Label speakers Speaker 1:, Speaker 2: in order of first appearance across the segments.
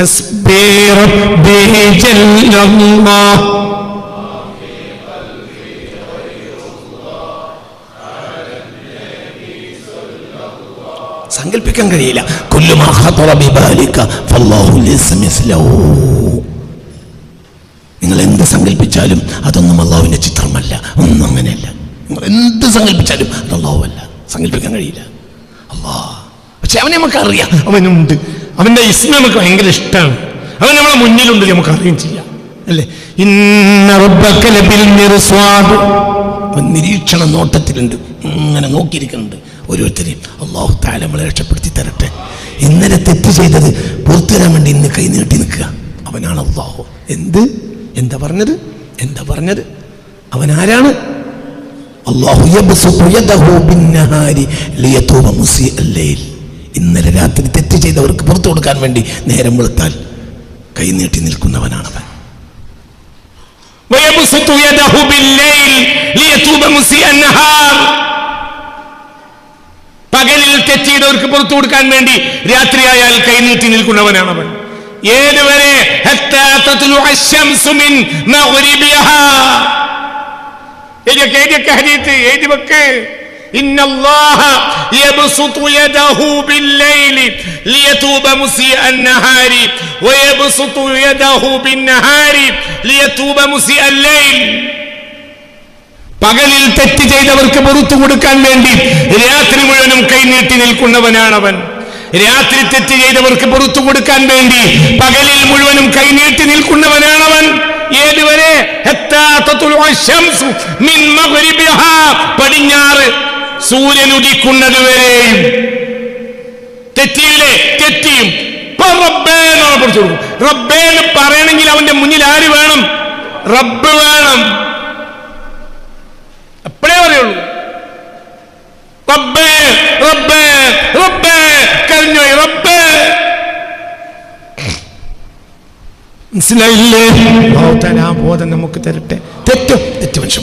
Speaker 1: ഹസ്ബി റബ്ബി ജല്ലല്ലാഹ്. സങ്കല്പിക്കാൻ കഴിയില്ല. കുല്ലു മാ ഖതറ ബിബാലിക ഫല്ലാഹു ലൈസ മിസ്ലഹു. നിങ്ങൾ എന്ത് സങ്കല്പിച്ചാലും അതൊന്നും അള്ളാഹുവിന്റെ ചിത്രമല്ല. ഒന്നും അങ്ങനെയല്ല. നിങ്ങൾ എന്ത് സങ്കല്പിച്ചാലും അത് അള്ളാഹുവല്ല. സങ്കല്പിക്കാൻ കഴിയില്ല. അള്ളാഹ് പക്ഷെ അവനെ നമുക്ക് അറിയാം. അവനുണ്ട്. അവന്റെ ഇസ്മ നമുക്ക് ഭയങ്കര ഇഷ്ടമാണ്. അവൻ നമ്മളെ മുന്നിലുണ്ട്. നമുക്ക് അറിയുകയും ചെയ്യാം അല്ലേ? ഇന്ന റബ്ബക ലബിൽ മിർസാദ്. അവൻ നിരീക്ഷണ നോട്ടത്തിലുണ്ട്. ഇങ്ങനെ നോക്കിയിരിക്കുന്നുണ്ട് ഓരോരുത്തരെയും. അള്ളാഹു തആല നമ്മളെ രക്ഷപ്പെടുത്തി തരട്ടെ. ഇന്നലെ തെറ്റ് ചെയ്തത് പുറത്തു തരാൻ വേണ്ടി ഇന്ന് കൈ നീട്ടി നിൽക്കുക. അവനാണ് അള്ളാഹു. എന്താ പറഞ്ഞത്? അവൻ ആരാണ്? അല്ലാഹു യബ്സുതു യദഹു ബിന്നഹാരി ലിയതൂബ മുസീഅൽ ലൈൽ. ഇന്നലെ രാത്രി തെറ്റ് ചെയ്തവർക്ക് പുറത്തു കൊടുക്കാൻ വേണ്ടി നേരം വെളുത്താൽ കൈ നീട്ടി നിൽക്കുന്നവനാണ് അവൻ. വയബ്സുതു യദഹു ബില്ലൈൽ ലിയതൂബ മുസീഅൻ നഹാർ. പകലിൽ തെറ്റ് ചെയ്തവർക്ക് പുറത്തു കൊടുക്കാൻ വേണ്ടി രാത്രിയായാൽ കൈ നീട്ടി നിൽക്കുന്നവനാണ് അവൻ. ഏതുവരെ? ഹത്താ തത്ലുഅ അശ്ശംസു മിൻ മഗ്രിബിഹാ. ഏതൊക്കെ ഹദീസ് എഴുതി വെക്ക്. ഇന്നല്ലാഹ യബ്സുതു യദഹു ബില്ലൈലി ലിയതൂബ മുസീഅൻ നഹാരി വയബ്സുതു യദഹു ബിന്നഹാരി ലിയതൂബ മുസീഅൽ ലൈൽ. പകലിൽ തെറ്റ് ചെയ്തവർക്ക് പുറത്തു കൊടുക്കാൻ വേണ്ടി രാത്രി മുഴുവനും കൈനീട്ടി നിൽക്കുന്നവനാണവൻ. രാത്രി തെറ്റ് ചെയ്തവർക്ക് പുറത്തു കൊടുക്കാൻ വേണ്ടി പകലിൽ മുഴുവനും കൈനീട്ടി നിൽക്കുന്നവനാണവൻ. ഏതുവരെ? പടിഞ്ഞാറ് സൂര്യൻ ഉദിക്കുന്നത് വരെയും. തെറ്റിയില്ലേ? തെറ്റിയും റബ്ബേന്ന് പറയണമെങ്കിൽ അവന്റെ മുന്നിൽ ആര് വേണം? റബ്ബ് വേണം. അപ്പോഴേ പറയുള്ളൂ. റബ്ബേ റബ്ബേ റബ്ബേ കഴിഞ്ഞു. റബ്ബേ മനസ്സിലായില്ലേ? ആ ബോധം നമുക്ക് തരട്ടെ. തെറ്റ് മനുഷ്യൻ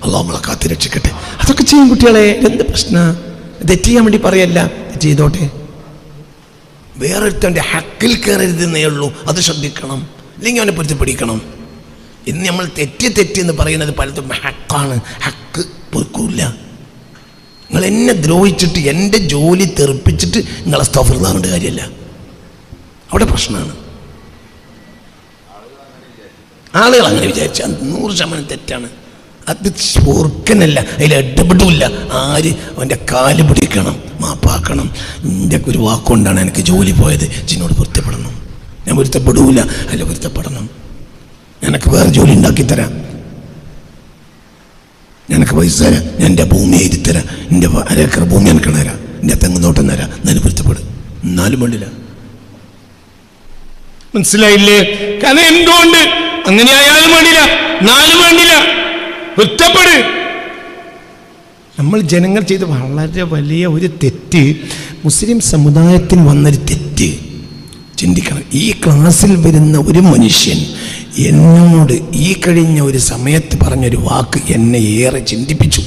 Speaker 1: അള്ളാഹു നമ്മളെ കാത്തി രക്ഷിക്കട്ടെ. അതൊക്കെ ചെയ്യും കുട്ടികളെ. എന്ത് പ്രശ്നം? തെറ്റ് ചെയ്യാൻ വേണ്ടി പറയല്ല. തെറ്റ് ചെയ്തോട്ടെ. വേറൊരുത്തൻ്റെ ഹക്കിൽ കയറരുതെന്നേ ഉള്ളൂ. അത് ശ്രദ്ധിക്കണം. അല്ലെങ്കിൽ അവനെ പൊരുത്തി പിടിക്കണം. ഇന്ന് നമ്മൾ തെറ്റെന്ന് പറയുന്നത് പലതും ഹക്കാണ്. ഹക്ക് പൊറുക്കൂല. നിങ്ങൾ എന്നെ ദ്രോഹിച്ചിട്ട് എൻ്റെ ജോലി തെറിപ്പിച്ചിട്ട് നിങ്ങൾ അസ്തഗ്ഫിറുല്ലാഹ് കാര്യമല്ല. അവിടെ പ്രശ്നമാണ്. ആളുകൾ അങ്ങനെ വിചാരിച്ച 100% തെറ്റാണ്. അത് പൊറുക്കനല്ല. അതിൽ ഇടപെടില്ല. ആര് അവൻ്റെ കാല് പിടിക്കണം, മാപ്പാക്കണം. എൻ്റെ ഒരു വാക്കുകൊണ്ടാണ് എനിക്ക് ജോലി പോയത്. ചിന്നോട് പൊരുത്തപ്പെടണം. ഞാൻ പൊരുത്തപ്പെടൂല. അതിൽ പൊരുത്തപ്പെടണം. നിനക്ക് വേറെ ജോലി ഉണ്ടാക്കി തരാം. നിനക്ക് പൈസ തരാം. ഞാൻ എൻ്റെ ഭൂമി എഴുതി തരാം. എൻ്റെ 1 ഏക്കർ ഭൂമി എനിക്ക് തരാം. എൻ്റെ തെങ്ങുതോട്ടം തരാം. എന്നാലും പൊരുത്തപ്പെടും. എന്നാലും വേണ്ടില്ല. മനസ്സിലായില്ലേ? കാരണം എന്തുകൊണ്ട് അങ്ങനെ ആയാലും വേണ്ടില്ല, എന്നാലും വേണ്ടില്ല. പൊരുത്തപ്പെട്. നമ്മൾ ജനങ്ങൾ ചെയ്ത് വളരെ വലിയ ഒരു തെറ്റ്, മുസ്ലിം സമുദായത്തിൽ വന്നൊരു തെറ്റ് ചിന്തിക്കണം. ഈ ക്ലാസ്സിൽ വരുന്ന ഒരു മനുഷ്യൻ എന്നോട് ഈ കഴിഞ്ഞ ഒരു സമയത്ത് പറഞ്ഞൊരു വാക്ക് എന്നെ ഏറെ ചിന്തിപ്പിച്ചു.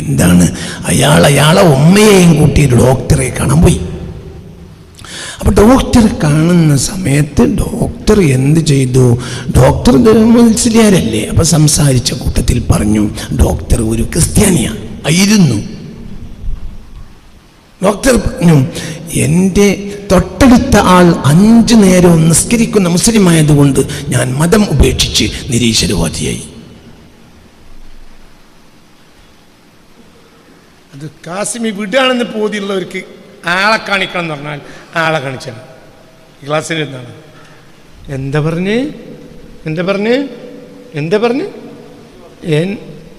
Speaker 1: എന്താണ്? അയാളെ ഉമ്മയെയും കൂട്ടി ഒരു ഡോക്ടറെ കാണാൻ പോയി. അപ്പോൾ ഡോക്ടറെ കാണുന്ന സമയത്ത് ഡോക്ടർ എന്ത് ചെയ്തു? ഡോക്ടർ മുസ്ലിയാരല്ലേ. അപ്പോൾ സംസാരിച്ച കൂട്ടത്തിൽ പറഞ്ഞു ഡോക്ടർ ഒരു ക്രിസ്ത്യാനിയായിരുന്നു. ഡോക്ടർ പറഞ്ഞു എൻ്റെ തൊട്ടടുത്ത ആൾ 5 നേരവും നിസ്കരിക്കുന്ന മുസ്ലിം ആയതുകൊണ്ട് ഞാൻ മതം ഉപേക്ഷിച്ച് നിരീശ്വരവാദിയായി. അത് കാസിമി വിടുകയാണെന്ന് ബോധ്യമുള്ളവർക്ക് ആളെ കാണിക്കണം എന്ന് പറഞ്ഞാൽ ആളെ കാണിച്ചാണ്. ഈ ക്ലാസ്സിൽ എന്താണ്? എന്താ പറഞ്ഞ്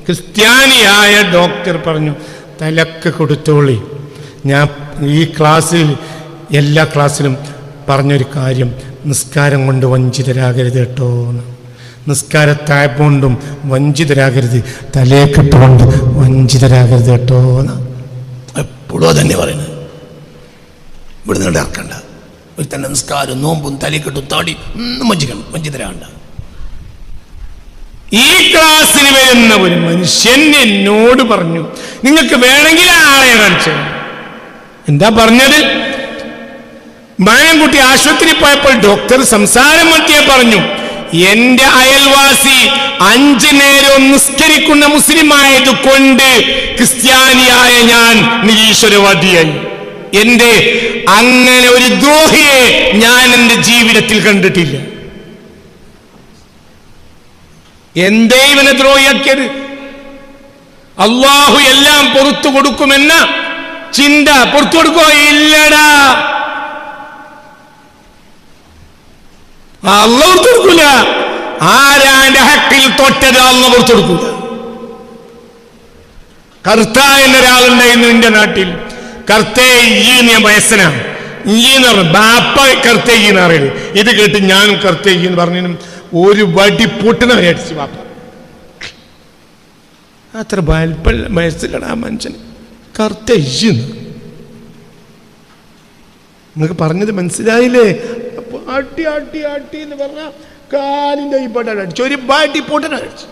Speaker 1: ക്രിസ്ത്യാനിയായ ഡോക്ടർ പറഞ്ഞു തലക്ക് കൊടുത്തോളി. ഞാൻ ഈ ക്ലാസ്സിൽ എല്ലാ ക്ലാസ്സിലും പറഞ്ഞൊരു കാര്യം, നിസ്കാരം കൊണ്ട് വഞ്ചിതരാകരുത് കേട്ടോ. നിസ്കാരത്തായപ്പോണ്ടും വഞ്ചിതരാകരുത്, തലേക്കിട്ടുകൊണ്ട് വഞ്ചിതരാകരുത് കേട്ടോ. എപ്പോഴും തന്നെ പറയുന്നത്. ഇവിടെ നിങ്ങളുടെ ഇറക്കണ്ട. ഒരു തന്നെ നിസ്കാരം, നോമ്പും, തലേക്കിട്ടും, താടി ഒന്നും വഞ്ചിതരാകണ്ട. ഈ ക്ലാസ്സിന് വരുന്ന ഒരു മനുഷ്യൻ എന്നോട് പറഞ്ഞു, നിങ്ങൾക്ക് വേണമെങ്കിൽ ആളെ കാണിച്ചു. എന്താ പറഞ്ഞത്?
Speaker 2: മായൻകുട്ടി ആശുപത്രി പോയപ്പോൾ ഡോക്ടർ സംസാരം മധ്യേ പറഞ്ഞു, എന്റെ അയൽവാസി 5 നേരം നിസ്കരിക്കുന്ന മുസ്ലിമായത് കൊണ്ട് ക്രിസ്ത്യാനിയായ ഞാൻ നിരീശ്വരവാദിയായി. എന്റെ അങ്ങനെ ഒരു ദ്രോഹിയെ ഞാൻ എന്റെ ജീവിതത്തിൽ കണ്ടിട്ടില്ല. എന്തേ ഇവനെ ദ്രോഹിയാക്കിയത്? അള്ളാഹു എല്ലാം പുറത്തു കൊടുക്കുമെന്ന ചിന്ത. പുറത്തു കൊടുക്കോ? ഇല്ലടാ, അള്ളാഹു പുറത്തു കൊടുക്കൂല. ആരാന്റെ ഹക്കിൽ തൊട്ടത് അള്ളാഹു പുറത്തു കൊടുക്കൂല. കർത്ത എന്നൊരാളുണ്ടായിരുന്നു എന്റെ നാട്ടിൽ. കർത്തേ ഈ ഞാൻ വയസ്സനാണ്. ഈ എന്ന് പറഞ്ഞു ബാപ്പ കർത്തേ എന്ന് പറയുന്നത്. ഇത് കേട്ട് ഞാനും കർത്തേ എന്ന് പറഞ്ഞു ഒരു വടി പൊട്ടുന്നവരെ അടിച്ചു ബാപ്പ. അത്ര വയസ്സിലാണ് ആ മനുഷ്യന്. കർത്തേ നിങ്ങൾക്ക് പറഞ്ഞത് മനസ്സിലായില്ലേ? അട്ടി അട്ടി അട്ടി എന്ന് പറഞ്ഞ കാലിന്റെ ഈ പൊട്ടൻ അടിച്ചു, ഒരു വടി പൊട്ടന അടിച്ചു.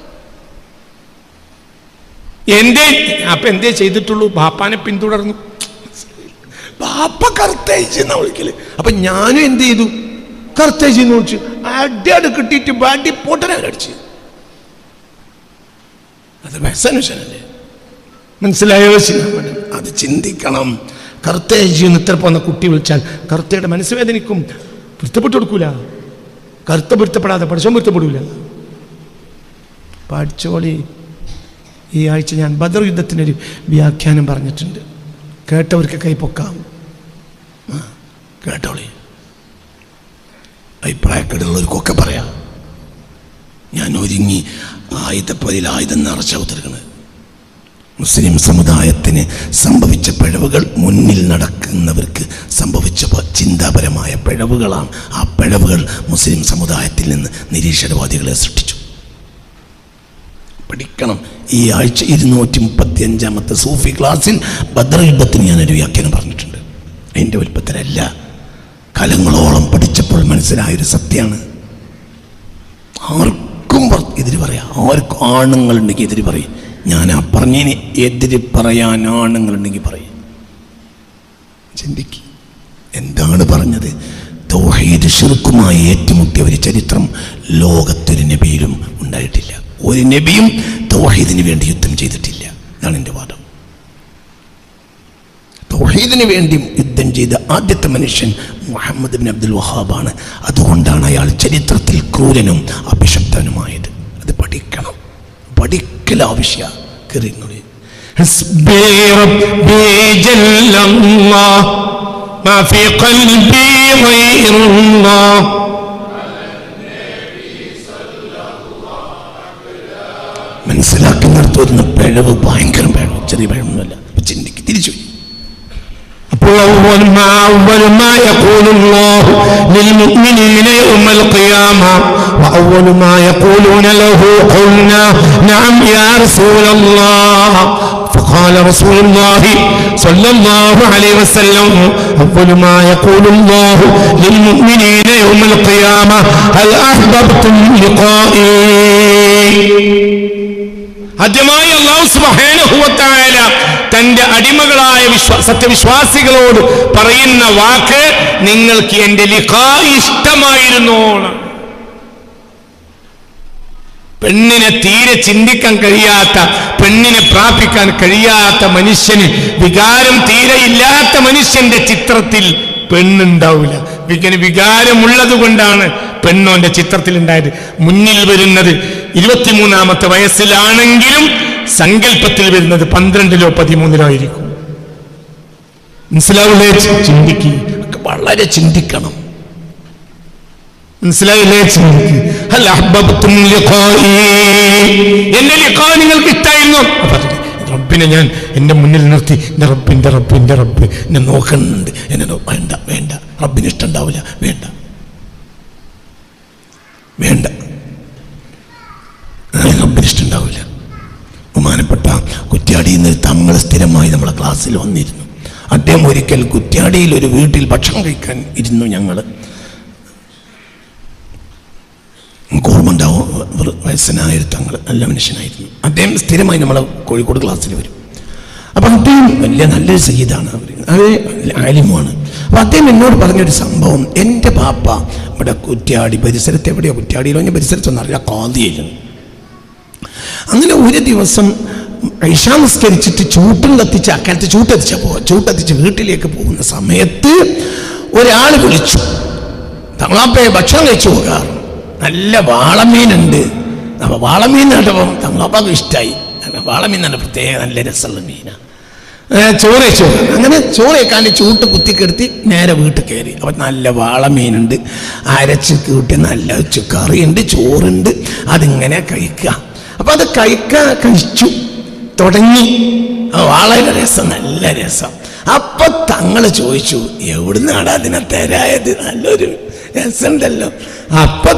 Speaker 2: അപ്പൊ എന്തേ ചെയ്തിട്ടുള്ളൂ? ബാപ്പാനെ പിന്തുടർന്നു. ബാപ്പ കർത്തേജ് എന്നാ വിളിക്കല്. അപ്പൊ ഞാനും എന്ത് ചെയ്തു? കർത്തേജ് എന്ന് വിളിച്ചു. അടിയാട് കിട്ടിയിട്ട് ബാഡി പൊട്ടനെ അടിച്ചു. അത് വ്യസനുഷനല്ലേ? മനസ്സിലായോ? അത് ചിന്തിക്കണം. കർത്തേജ് എന്ന് ഇത്ര പോന്ന കുട്ടി വിളിച്ചാൽ കർത്തയുടെ മനസ്സ് വേദനിക്കും. പൊരുത്തപ്പെട്ടു കൊടുക്കൂല. കറുത്ത പൊരുത്തപ്പെടാതെ പഠിച്ചോ പൊരുത്തപ്പെടൂല. പഠിച്ചോളി. ഈ ആഴ്ച ഞാൻ ബദർ യുദ്ധത്തിനൊരു വ്യാഖ്യാനം പറഞ്ഞിട്ടുണ്ട്. കേട്ടവർക്ക് കൈപ്പൊക്കാം. കേട്ടോളി. അഭിപ്രായക്കേടുള്ളവർക്കൊക്കെ പറയാം. ഞാൻ ഒരുങ്ങി ആയുധപ്പതിൽ ആയുധം നിറച്ചവതരിക്കുന്നത്. മുസ്ലിം സമുദായത്തിന് സംഭവിച്ച പിഴവുകൾ മുന്നിൽ നടക്കുന്നവർക്ക് സംഭവിച്ച ചിന്താപരമായ പിഴവുകളാണ്. ആ പിഴവുകൾ മുസ്ലിം സമുദായത്തിൽ നിന്ന് നിരീശ്വരവാദികളെ സൃഷ്ടിച്ചു. പഠിക്കണം. ഈ ആഴ്ച 235ാമത്തെ സൂഫി ക്ലാസ്സിൽ ബദർ യുദ്ധത്തിന് ഞാനൊരു വ്യാഖ്യാനം പറഞ്ഞിട്ടുണ്ട്. അതിൻ്റെ വലുപ്പത്തിലല്ല, കാലങ്ങളോളം പഠിച്ചപ്പോൾ മനസ്സിലായൊരു സത്യമാണ്. ആർക്കും എതിര് പറയാം. ആർക്കും ആണുങ്ങളുണ്ടെങ്കിൽ എതിര് പറയും. ഞാൻ ആ പറഞ്ഞതിന് എതിര് പറയാൻ ആണുങ്ങളുണ്ടെങ്കിൽ പറയും. ചിന്തിക്ക്. എന്താണ് പറഞ്ഞത്? തൗഹീദ് ശിർക്കുമായി ഏറ്റുമുട്ടിയ ഒരു ചരിത്രം ലോകത്തൊരു നബിയിലും ഉണ്ടായിട്ടില്ല. ഒരു നബിയും തൗഹീദിന് വേണ്ടി യുദ്ധം ചെയ്തിട്ടില്ല. ഇതാണ് എൻ്റെ വാദം. തൗഹീദിന് വേണ്ടി യുദ്ധം ചെയ്ത ആദ്യത്തെ മനുഷ്യൻ മുഹമ്മദ് ബിൻ അബ്ദുൽ വഹാബാണ്. അതുകൊണ്ടാണ് അയാൾ ചരിത്രത്തിൽ ക്രൂരനും അഭിശപ്തനുമായത്. അത് പഠിക്കണം. പഠിക്കൽ ആവശ്യ. കയറിയിരുന്നോളി. മനസ്സിലാക്കുന്നിടത്ത് വരുന്ന പിഴവ് ഭയങ്കര പിഴവ്, ചെറിയ പിഴവൊന്നുമല്ല. ചിന്തിക്ക്. തിരിച്ചു.
Speaker 1: أول ما يقول الله للمؤمنين يوم القيامة وأول ما يقولون له قلنا نعم يا رسول الله فقال رسول الله صلى الله عليه وسلم أول ما يقول الله للمؤمنين يوم القيامة هل أحببتم لقائي.
Speaker 2: ആദ്യമായി അല്ലാഹു സുബ്ഹാനഹു വ തആല തന്റെ അടിമകളായ സത്യവിശ്വാസികളോട് പറയുന്ന വാക്ക് നിങ്ങൾക്ക് എന്റെ ലിഖാ ഇഷ്ടമായിരുന്നോ. പെണ്ണിനെ തീരെ ചിന്തിക്കാൻ കഴിയാത്ത, പെണ്ണിനെ പ്രാപിക്കാൻ കഴിയാത്ത മനുഷ്യന്, വികാരം തീരെ ഇല്ലാത്ത മനുഷ്യന്റെ ചിത്രത്തിൽ പെണ്ണുണ്ടാവില്ല. വികാരമുള്ളത് കൊണ്ടാണ് പെണ്ണോന്റെ ചിത്രത്തിൽ ഉണ്ടായത്. മുന്നിൽ വരുന്നത് 23ാമത്തെ വയസ്സിലാണെങ്കിലും സങ്കല്പത്തിൽ വരുന്നത് 12ലോ 13ലോ ആയിരിക്കും. മനസ്സിലാവില്ലേ? ചിന്തിക്ക്. വളരെ ചിന്തിക്കണം. മനസ്സിലാവില്ലേ? ചിന്തിക്ക്. ഹൽ അഹ്ബബ്തും ലിഖാഇ. എന്റെ ലിഖാ നിങ്ങൾക്ക് ഇഷ്ടായിരുന്നോ? റബ്ബിനെ ഞാൻ എന്റെ മുന്നിൽ നിർത്തി, എന്റെ റബ്ബ് എന്നെ നോക്കുന്നുണ്ട്. എന്നെ വേണ്ട. റബ്ബിന് ഇഷ്ടമുണ്ടാവില്ല. വേണ്ട. റബ്ബിന് ഇഷ്ടമുണ്ടാവില്ല. ബഹുമാനപ്പെട്ട കുറ്റ്യാടിയിൽ നിന്ന് തങ്ങൾ സ്ഥിരമായി നമ്മളെ ക്ലാസ്സിൽ വന്നിരുന്നു. അദ്ദേഹം ഒരിക്കൽ കുറ്റ്യാടിയിൽ ഒരു വീട്ടിൽ ഭക്ഷണം കഴിക്കാൻ ഇരുന്നു. ഞങ്ങൾ ഓർമ്മ ഉണ്ടാവും. വയസ്സനായൊരു തങ്ങൾ, നല്ല മനുഷ്യനായിരുന്നു. അദ്ദേഹം സ്ഥിരമായി നമ്മളെ കോഴിക്കോട് ക്ലാസ്സിൽ വരും. അപ്പം അദ്ദേഹം നല്ലൊരു സയ്യിദാണ്. അവർ ആലിമാണ്.
Speaker 1: അപ്പം അദ്ദേഹം എന്നോട് പറഞ്ഞൊരു സംഭവം, എൻ്റെ പാപ്പ ഇവിടെ കുറ്റ്യാടി പരിസരത്ത്, എവിടെയോ കുറ്റ്യാടിയിലോ ഞാൻ പരിസരത്തൊന്നും അറിയില്ല, കാതിയായിരുന്നു. അങ്ങനെ ഒരു ദിവസം ഇശാ നിസ്കരിച്ചിട്ട് ചൂട്ടും കത്തിച്ച്, അക്കാലത്ത് ചൂട്ടത്തിച്ച് വീട്ടിലേക്ക് പോകുന്ന സമയത്ത് ഒരാൾ വിളിച്ചു, തങ്ങളാപ്പേ ഭക്ഷണം കഴിച്ചു പോകാറ്, നല്ല വാളമീനുണ്ട്. അപ്പോൾ വാളമീൻ കേട്ടപ്പം തങ്ങളാപ്പാക്ക് ഇഷ്ടമായി. വാളമീൻ നല്ല പ്രത്യേക നല്ല രസമുള്ള മീനാണ്. ചോറ് കഴിച്ചു. അങ്ങനെ ചോറ് കഴിക്കാണ്ട് ചൂട്ട് കുത്തിക്കെടുത്തി നേരെ വീട്ടിൽ കയറി. അപ്പം നല്ല വാളമീനുണ്ട്, അരച്ച് കൂട്ടി നല്ല കറിയുണ്ട്, ചോറുണ്ട്. അതിങ്ങനെ കഴിക്കുക. അപ്പം അത് കഴിച്ചു തുടങ്ങി. വളരെ രസം, നല്ല രസം. അപ്പൊ തങ്ങൾ ചോദിച്ചു, എവിടുന്നാണ് അതിനെ തരായത്, നല്ലൊരു രസമുണ്ടല്ലോ. അപ്പൊ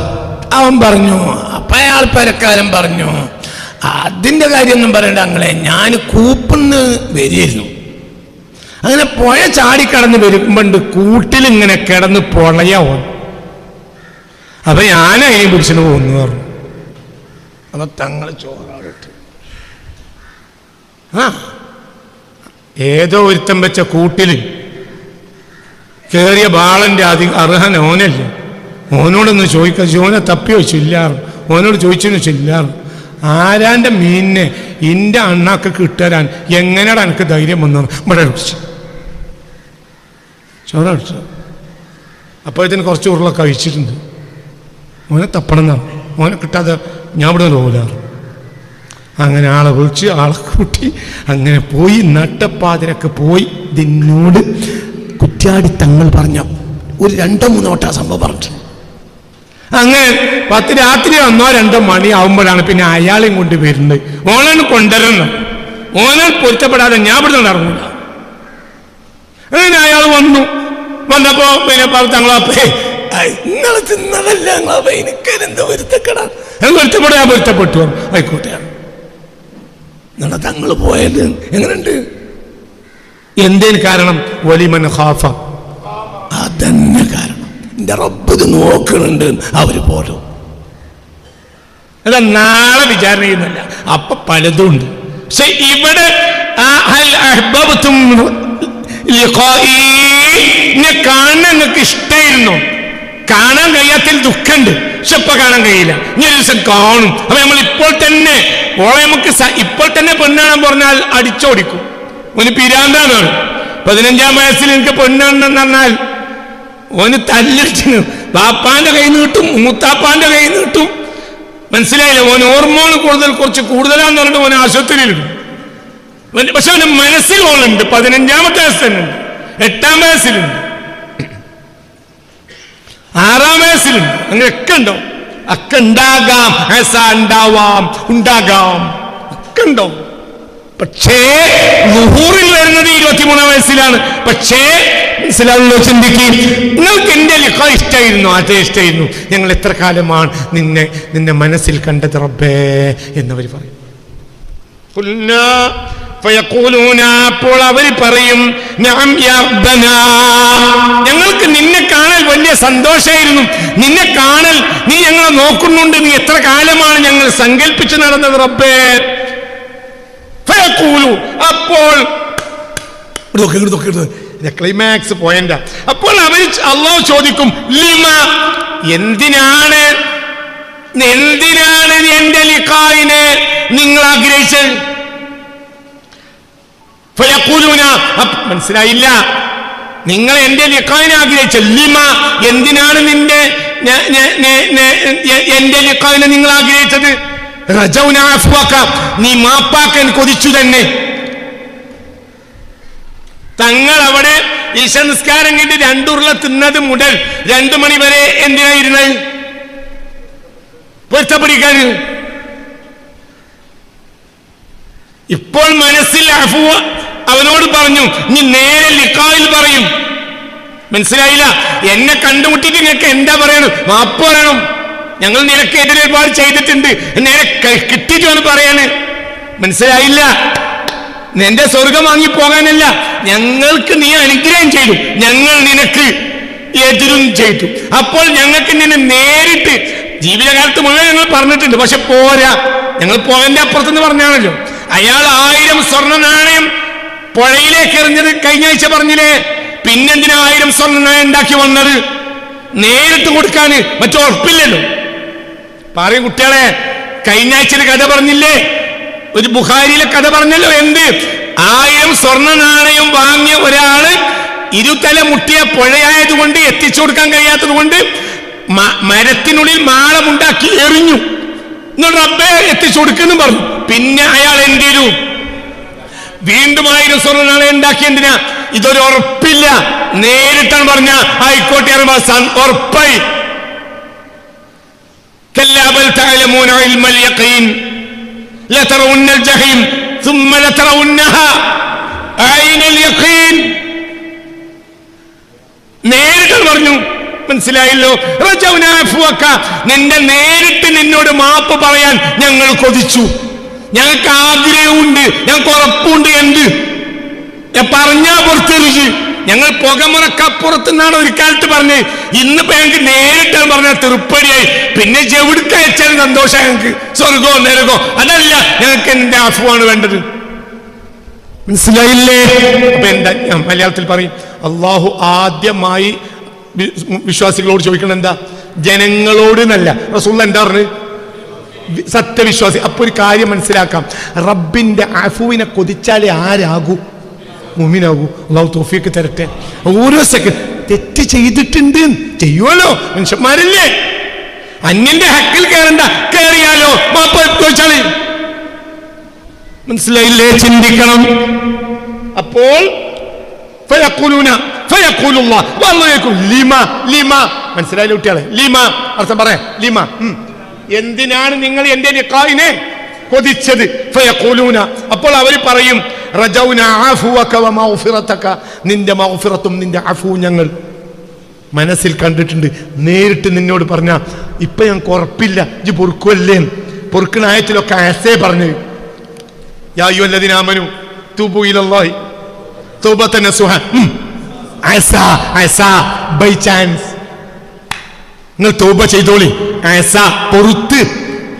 Speaker 1: അവൻ പറഞ്ഞു, അപ്പൊ അയാൾ പരക്കാരൻ പറഞ്ഞു, അതിൻ്റെ കാര്യമൊന്നും പറയണ്ട അങ്ങളെ, ഞാൻ കൂപ്പിന്ന് വരികയായിരുന്നു. അങ്ങനെ പുഴ ചാടിക്കടന്ന് വരുമ്പോണ്ട് കൂട്ടിലിങ്ങനെ കിടന്ന് പൊളയാവും. അപ്പൊ ഞാനതിനെ പിടിച്ചിട്ട് പോന്നു പറഞ്ഞു. അപ്പൊ തങ്ങൾ ചോറാടിട്ട് ഏതോ ഒരുത്തം വെച്ച കൂട്ടിൽ കേറിയ ബാളന്റെ അർഹൻ ഓനല്ലേ. ഓനോടൊന്ന് ചോദിക്കാം, ഓനെ തപ്പി വെച്ചില്ലാറ്, ഓനോട് ചോദിച്ചെന്ന് വെച്ചില്ലാറ്, ആരാൻ്റെ മീനിനെ ഇൻ്റെ അണ്ണാക്ക് കിട്ടാൻ എങ്ങനെയാണ് എനിക്ക് ധൈര്യം വന്നു ഇവിടെ അടിച്ചു ചോറടിച്ചു. അപ്പോൾ ഇതിന് കുറച്ച് ഉരുള കഴിച്ചിട്ടുണ്ട്, ഓനെ തപ്പണം എന്നാണ്, ഓനെ കിട്ടാതെ ഞാൻ ഇവിടെ പോലാറ്. അങ്ങനെ ആളെ വിളിച്ച് ആളെ കൂട്ടി അങ്ങനെ പോയി, നട്ടപ്പാതിരൊക്കെ പോയി. ഇതിനോട് കുറ്റ്യാടി തങ്ങൾ പറഞ്ഞ ഒരു 2-3 വട്ടം സംഭവം പറഞ്ഞിട്ടുണ്ട്. അങ്ങനെ 10 രാത്രി 1-2 മണി ആവുമ്പോഴാണ് പിന്നെ അയാളെയും കൊണ്ട് വരുന്നത്. ഓനാണ് കൊണ്ടുവരുന്നത്, ഓനാൽ പൊരുത്തപ്പെടാതെ ഞാൻ ഇവിടെ നടന്നില്ല. അങ്ങനെ അയാൾ വന്നപ്പോ പിന്നെ തങ്ങളാപ്പേ നിങ്ങൾ തിന്നതല്ല, എനിക്കെന്താ പൊരുത്തപ്പെടാ, പൊരുത്തപ്പെടാൻ പൊരുത്തപ്പെട്ടു. ആയിക്കോട്ടെ, നിങ്ങളെ തങ്ങൾ പോയത് എങ്ങനെയുണ്ട്, എന്തേന് കാരണം, വലിമൻ ഖാഫ, അതന്നെ കാരണം. എന്റെ റബ്ബ് ഇത് നോക്കണുണ്ട്, അവര് പോലും അല്ല നാളെ വിചാരണ ചെയ്യുന്നില്ല. അപ്പൊ പലതും ഉണ്ട്. പക്ഷെ ഇവിടെ കാണാൻ നിങ്ങൾക്ക് ഇഷ്ടമായിരുന്നു, കാണാൻ കഴിയാത്തിൽ ദുഃഖമുണ്ട്. പക്ഷെ ഇപ്പൊ കാണാൻ കഴിയില്ല, ഇനി ഒരു ദിവസം കാണും. അപ്പൊ നമ്മൾ ഇപ്പോൾ തന്നെ ഓളെ നമുക്ക് ഇപ്പോൾ തന്നെ പെണ്ണാണെന്ന് പറഞ്ഞാൽ അടിച്ചോടിക്കും. ഓന് പിരാന്താണ്. 15-ാം വയസ്സിൽ എനിക്ക് പെണ്ണാണെന്ന് പറഞ്ഞാൽ ഓന് തല്ലടിച്ചു, ബാപ്പാന്റെ കൈ നീട്ടും, മൂത്താപ്പാന്റെ കൈ നീട്ടും. മനസ്സിലായില്ല, ഓന് ഹോർമോൺ കുറച്ച് കൂടുതലാന്ന് പറഞ്ഞിട്ട് ഓന് ആശുപത്രിയിലിടും. പക്ഷെ അവന് മനസ്സിൽ ഓളുണ്ട്. 15-ാമത്തെ വയസ്സ് തന്നെ ഉണ്ട്, 8-ാം വയസ്സിലുണ്ട്, 6-ാം വയസ്സിലുണ്ട്. അങ്ങനെയൊക്കെ ഉണ്ടോ? ഒക്കെ ഉണ്ടാകാം, ഉണ്ടാകാം, ഒക്കെ ഉണ്ടോ. പക്ഷേ ളുഹൂറിൽ വരുന്നത് 23-ാം വയസ്സിലാണ്. പക്ഷേ മനസ്സിലാവുള്ളൂ, ചിന്തിക്കും. നിങ്ങൾക്ക് എന്റെ ലിഖാ ഇഷ്ടമായിരുന്നു, അതേ ഇഷ്ടമായിരുന്നു. ഞങ്ങൾ എത്ര കാലമാണ് നിന്നെ മനസ്സിൽ കണ്ടത് റബ്ബേ എന്നവർ പറയും. അപ്പോൾ അവർ പറയും, ഞങ്ങൾക്ക് നിന്നെ കാണാൻ വലിയ സന്തോഷമായിരുന്നു, നിന്നെ കാണൽ, നീ ഞങ്ങളെ നോക്കുന്നുണ്ട്, നീ എത്ര കാലമാണ് ഞങ്ങൾ സങ്കല്പിച്ച് നടന്നത് റബ്ബേ. അപ്പോൾ ക്ലൈമാക്സ് പോയിന്റ്. അപ്പോൾ അവർ അല്ലാഹു ചോദിക്കും, ലിമ, എന്തിനാണ് എന്റെ ലിഖായിനെ നിങ്ങൾ ആഗ്രഹിച്ചത്? മനസ്സിലായില്ല, നിങ്ങൾ എന്റെ ലിഖായിനെ ആഗ്രഹിച്ച ലിമ, എന്തിനാണ് എന്റെ ലിഖായിനെ നിങ്ങൾ ആഗ്രഹിച്ചത്? നീ മാപ്പാക്കാൻ കൊതിച്ചു തന്നെ. തങ്ങൾ അവിടെ ഈശ നിസ്കാരം കണ്ട് 2 ഉരുള തിന്നത് മുതൽ 2 മണി വരെ എന്തിനായിരുന്നത്? പൊരുത്തപ്പെടിക്കാൻ. ഇപ്പോൾ മനസ്സിൽ അവനോട് പറഞ്ഞു, നീ നേരെ ലിഖായിൽ പറയും. മനസ്സിലായില്ല, എന്നെ കണ്ടുമുട്ടിട്ട് നിങ്ങൾക്ക് എന്താ പറയണം? മാപ്പ് പറയണം. ഞങ്ങൾ നിനക്കെതിരെ ഒരുപാട് ചെയ്തിട്ടുണ്ട്, നേരെ കിട്ടിയിട്ടാണ് പറയാണ്. മനസ്സിലായില്ല, നിന്റെ സ്വർഗം വാങ്ങി പോകാനല്ല, ഞങ്ങൾക്ക് നീ അനുഗ്രഹം ചെയ്തു, ഞങ്ങൾ നിനക്ക് എതിരും ചെയ്തു. അപ്പോൾ ഞങ്ങൾക്ക് നിന്നെ നേരിട്ട് ജീവിതകാലത്ത് മുഴുവൻ ഞങ്ങൾ പറഞ്ഞിട്ടുണ്ട്, പക്ഷെ പോരാ, ഞങ്ങൾ പോകന്റെ അപ്പുറത്തുനിന്ന് പറഞ്ഞാണല്ലോ. അയാൾ 1000 സ്വർണ്ണ നാണയം പുഴയിലേക്ക് എറിഞ്ഞത് കഴിഞ്ഞ ആഴ്ച പറഞ്ഞില്ലേ?
Speaker 2: പിന്നെന്തിനാ 1000 സ്വർണ്ണ നാണയം ഉണ്ടാക്കി വന്നത്? നേരിട്ട് കൊടുക്കാന്, മറ്റു ഉറപ്പില്ലല്ലോ. പറയും കുട്ടികളെ, കഴിഞ്ഞ ആഴ്ച കഥ പറഞ്ഞില്ലേ, ഒരു ബുഖാരിയിലെ കഥ പറഞ്ഞല്ലോ. എന്ത്? 1000 സ്വർണ്ണ നാണയം വാങ്ങിയ ഒരാള് ഇരുതല മുട്ടിയ പുഴയായതുകൊണ്ട് എത്തിച്ചു കൊടുക്കാൻ കഴിയാത്തത് കൊണ്ട് മരത്തിനുള്ളിൽ മാളമുണ്ടാക്കി എറിഞ്ഞു. എന്നിട്ട് റബ്ബേ എത്തിച്ചു കൊടുക്കുന്നു പറഞ്ഞു. പിന്നെ അയാൾ എന്ത് ചെയ്തു? വീണ്ടും 1000 സ്വർണ്ണ നാണയം ഉണ്ടാക്കി. എന്തിനാ? ഇതൊരു ഉറപ്പില്ല, നേരിട്ടാണ് പറഞ്ഞ ആയിക്കോട്ടെ ഉറപ്പായി. നേരിട്ട് പറഞ്ഞു. മനസ്സിലായല്ലോ? നിന്റെ നേരിട്ട് നിന്നോട് മാപ്പ് പറയാൻ ഞങ്ങൾ കൊതിച്ചു, ഞങ്ങൾക്ക് ആഗ്രഹമുണ്ട്, ഞങ്ങൾക്ക് ഉറപ്പുണ്ട്. എന്ത് പറഞ്ഞാ പുറത്തെറിച്ച് ഞങ്ങൾ പുകമുറക്കപ്പുറത്ത് നിന്നാണ് ഒരു കാലത്ത് പറഞ്ഞത്. ഇന്നിപ്പോ ഞങ്ങൾക്ക് നേരിട്ടാണ് പറഞ്ഞ തൃപ്പടിയായി. പിന്നെ ചെവിടുക്ക അയച്ചാൽ സന്തോഷം, ഞങ്ങൾക്ക് സ്വർഗോ നരകോ അതല്ല, ഞങ്ങൾക്ക് എന്റെ അഫുവാണ് വേണ്ടത്. മനസ്സിലായില്ലേ? അപ്പൊ എന്താ ഞാൻ മലയാളത്തിൽ പറയും, അള്ളാഹു ആദ്യമായി വിശ്വാസികളോട് ചോദിക്കണം എന്താ? ജനങ്ങളോട് എന്നല്ല. റസൂൽ എന്താ പറഞ്ഞു? സത്യവിശ്വാസി. അപ്പൊ ഒരു കാര്യം മനസ്സിലാക്കാം, റബ്ബിന്റെ അഫുവിനെ കൊതിച്ചാലേ ആരാകൂ? മുഅ്മിനാകൂ. അള്ളാഹു തൗഫീഖ് തരട്ടെ. ഓരോ സെക്കൻഡ് തെറ്റ് ചെയ്തിട്ടുണ്ട്, ചെയ്യുമല്ലോ, മനുഷ്യന്മാരല്ലേ. അന്യന്റെ ഹക്കിൽ കയറണ്ട, കയറിയാലോ മാപ്പ് ചോദിച്ചാല്. മനസ്സിലായില്ലേ? ചിന്തിക്കണം. അപ്പോൾ മനസ്സിലായില്ല കുട്ടികളെ? ലിമ അർത്ഥം പറയാം. ലിമ എന്തിനാണ് നിങ്ങൾ എന്റെ നിക്കാഹിനെ കൊതിച്ചത്? ഫയഖൂലൂന അപ്പോൾ അവർ പറയും, റജൗന അഫ്വക വമഗ്ഫിറതക, നിന്റെ മഗ്ഫിറത്തും നിന്റെ അഫ്വും ഞങ്ങൾ മനസ്സിൽ കണ്ടിട്ടുണ്ട്. നേരിട്ട് നിന്നോട് പറഞ്ഞ ഇപ്പൊ ഞങ്ങൾക്ക് ഉറപ്പില്ല, ഇജ്ജ് പൊറുക്കുമല്ലേ? പൊറുക്കണ ആയത്തിലൊക്കെ ആസേ പറഞ്ഞു, യാ അയ്യുഹല്ലദീന ആമനൂ തൂബൂ ഇലല്ലാഹി തൗബതൻ നസുഹ. ആസാ ആസാ ബൈ ചാൻസ് നിങ്ങൾ തൗബ ചെയ്തോളി, ആസാ പൊറുത്ത്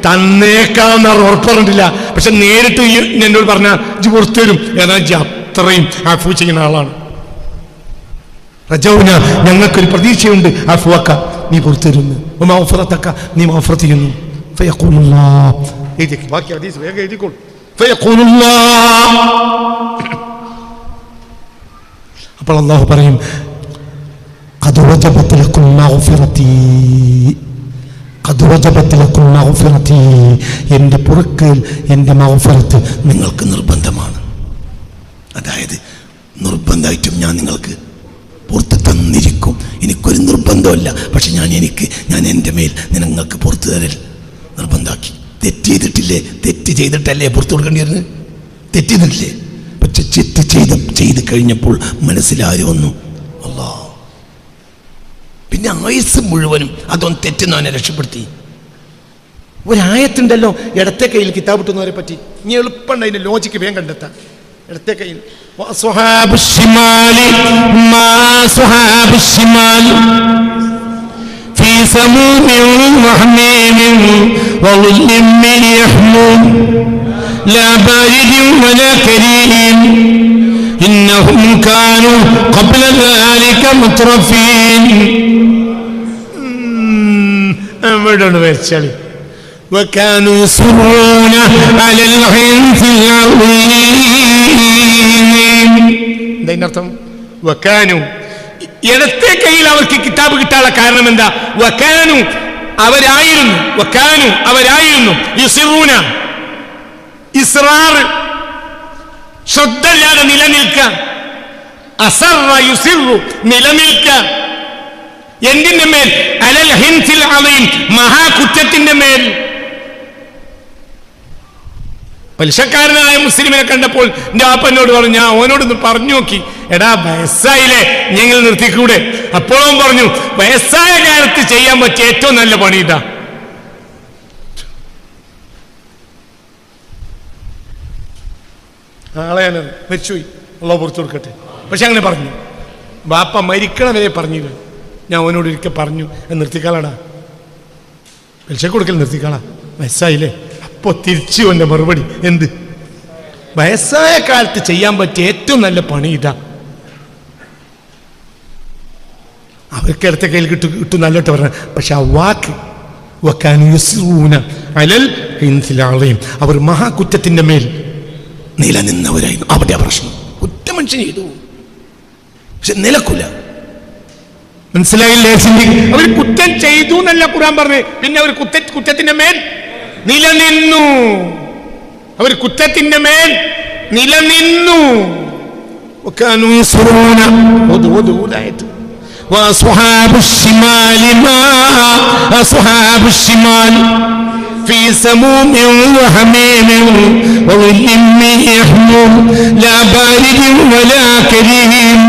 Speaker 2: തന്നേക്കാന്ന് ഉറപ്പറിഞ്ഞിട്ടില്ല. പക്ഷെ നേരിട്ട് എന്നോട് പറഞ്ഞാൽ ഇജ്ജ് പുറത്തു തരും. ഏതാ ഇജ്ജ് അത്രയും അഫു ചെയ്യുന്ന ആളാണ്. റജൗന ഞങ്ങൾക്കൊരു പ്രതീക്ഷയുണ്ട്, അഫ്വക നീ പുറത്തു തരുന്നു, മഗ്ഫിറതക നീ മഗ്ഫിറത്ത് ചെയ്യുന്നു. ഫയഖൂലുല്ലാഹ് ബാക്കി ഹദീസ് വേഗം എഴുതിക്കോളൂ. ഫയഖൂലുല്ലാഹ് അപ്പോൾ അല്ലാഹു പറയും, ഖദ് വജബത് ലക്കും മഗ്ഫിറതി, എന്റെ പുറക്കൽ, എന്റെ മഗ്ഫിറത്ത് നിങ്ങൾക്ക് നിർബന്ധമാണ്. അതായത് നിർബന്ധമായിട്ടും ഞാൻ നിങ്ങൾക്ക് പുറത്ത് തന്നിരിക്കും. എനിക്കൊരു നിർബന്ധമല്ല, പക്ഷെ ഞാൻ എൻ്റെ മേൽ നിങ്ങൾക്ക് പുറത്തു തരൽ നിർബന്ധമാക്കി. തെറ്റ് ചെയ്തിട്ടില്ലേ? തെറ്റ് ചെയ്തിട്ടല്ലേ പുറത്തു കൊടുക്കേണ്ടി വരുന്നത്? തെറ്റ് ചെയ്തിട്ടില്ലേ? പക്ഷെ ചെയ്ത് കഴിഞ്ഞപ്പോൾ മനസ്സിലായി വന്നു, അല്ലാ, പിന്നെ ആയുസ് മുഴുവനും അതൊന്ന് തെറ്റുന്നവനെ രക്ഷപ്പെടുത്തി. ഒരായത്തുണ്ടല്ലോ ഇടത്തെ കയ്യിൽ കിതാബ് കിട്ടുന്നവരെ പറ്റി. ഇനി എളുപ്പമുണ്ട് അതിന്റെ ലോജിക്ക് വേഗം കണ്ടെത്താം. ഇടത്തെ കയ്യിൽ
Speaker 1: إنهم كانوا قبل ذلك مترفين. وكانوا يصرون على الحنث العظيم.
Speaker 2: ഇതിനർത്ഥം വകാനു ഇടത്തെ കയ്യിൽ അവർക്ക് കിതാബ് കിട്ടാനുള്ള കാരണം എന്താ? വകാനു അവരായിരുന്നു യുസിറൂന ഇസ്റാർ ശ്രദ്ധയില്ലാതെ നിലനിൽക്കുക. അസറ യുസിറു നിലനിൽക്കുക. എന്തിന്റെ മേൽ? അലൽ ഹിൻസിൽ അളീം മഹാകുറ്റത്തിന്റെ മേൽ. പലിശക്കാരനായ മുസ്ലിമിനെ കണ്ടപ്പോൾ എൻ്റെ ആപ്പനോട് പറഞ്ഞു, ഞാൻ ഓനോടൊന്ന് പറഞ്ഞു നോക്കി, എടാ വയസ്സായില്ലേ, ഞങ്ങൾ നിർത്തിക്കൂടെ? അപ്പോഴും പറഞ്ഞു, വയസ്സായ കാലത്ത് ചെയ്യാൻ പറ്റിയ ഏറ്റവും നല്ല പണി ഇതാ. ആളെ ഞാൻ മരിച്ചുപോയി, അള്ളാഹു പുറത്തു കൊടുക്കട്ടെ. പക്ഷെ അങ്ങനെ പറഞ്ഞു, ബാപ്പ മരിക്കണ വരെ പറഞ്ഞില്ല. ഞാൻ അവനോട് ഒരിക്കൽ പറഞ്ഞു, നിർത്തിക്കാളാടാ, പലിശ കൊടുക്കൽ നിർത്തിക്കാളാ, വയസ്സായില്ലേ. അപ്പോൾ തിരിച്ചു എൻ്റെ മറുപടി എന്ത്? വയസ്സായ കാലത്ത് ചെയ്യാൻ പറ്റിയ ഏറ്റവും നല്ല പണി ഇതാ. അവർക്ക് ഇടത്ത കയ്യിൽ കിട്ടും നല്ലോട്ട് പറഞ്ഞ. പക്ഷെ ആ വാക്ക് വക്കാനുയൂന അലൽ ഹിൻസിലാളയും അവർ മഹാകുറ്റത്തിന്റെ മേൽ
Speaker 1: നിലനിന്നവരായിരുന്നു. അവിടെ ആ പ്രശ്നം. കുറ്റം മനുഷ്യൻ ചെയ്തു, പക്ഷെ നിലക്കൂല.
Speaker 2: മനസ്സിലായില്ലേ? അവർ കുറ്റം ചെയ്തു എന്നല്ല ഖുർആൻ പറഞ്ഞു, പിന്നെ അവർ കുറ്റത്തിന്റെ മേൽ നിലനിന്നു. അവർ കുറ്റത്തിന്റെ മേൽ നിലനിന്നു. وأصحاب الشمال ما أصحاب الشمال في سموم وحميم وظل من يحموم لا بارد ولا كريم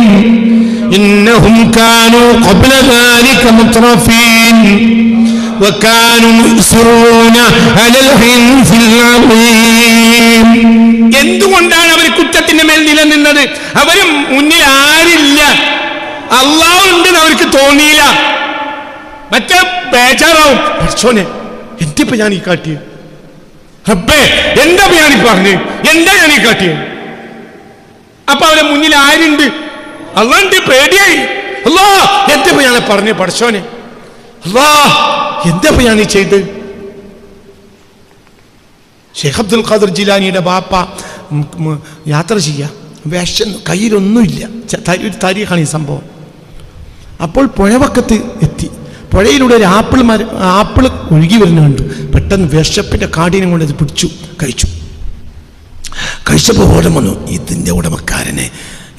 Speaker 2: إنهم كانوا قبل ذلك مترفين وكانوا يصرون على الحنث العظيم. എന്തുകൊണ്ടാണ് അവർ കുറ്റത്തിന്റെ മേൽ നിലനിന്നത്? അവര് മുന്നിൽ ആരില്ല, അല്ലാഹു ഉണ്ടെന്ന് അവർക്ക് തോന്നിയില്ല. മറ്റേ ബേജാറാവും, പഠിച്ചോനെ എന്തിപ്പോ ഞാൻ ഈ കാട്ടിയത്, റബ്ബേ എന്താ ഞാൻ ഈ പറഞ്ഞത്, എന്താ ഞാൻ ഈ കാട്ടിയത്. അപ്പൊ അവരെ മുന്നിൽ ആരുണ്ട്? അള്ളാന്റെ പേടിയായി. അല്ലാ എന്തിപ്പോ ഞാൻ പറഞ്ഞു, പഠിച്ചോനെ അല്ലാ എന്താപ്പോ ഞാൻ ഈ ചെയ്ത്. ഷെയ്ഖ് അബ്ദുൽ ഖാദിർ ജിലാനിയുടെ ബാപ്പ യാത്ര ചെയ്യാം, വിഷം കയ്യിലൊന്നുമില്ല. ഒരു താരീഖാണ് ഈ സംഭവം. അപ്പോൾ പുഴവക്കത്ത് എത്തി. പുഴയിലൂടെ ഒരു ആപ്പിൾ ഒഴുകി വരുന്ന കണ്ടു. പെട്ടെന്ന് വിശപ്പിന്റെ കാഠിന്യം കൊണ്ട് അത് പിടിച്ചു കഴിച്ചപ്പോൾ ഓടം വന്നു, ഇതിന്റെ ഉടമക്കാരനെ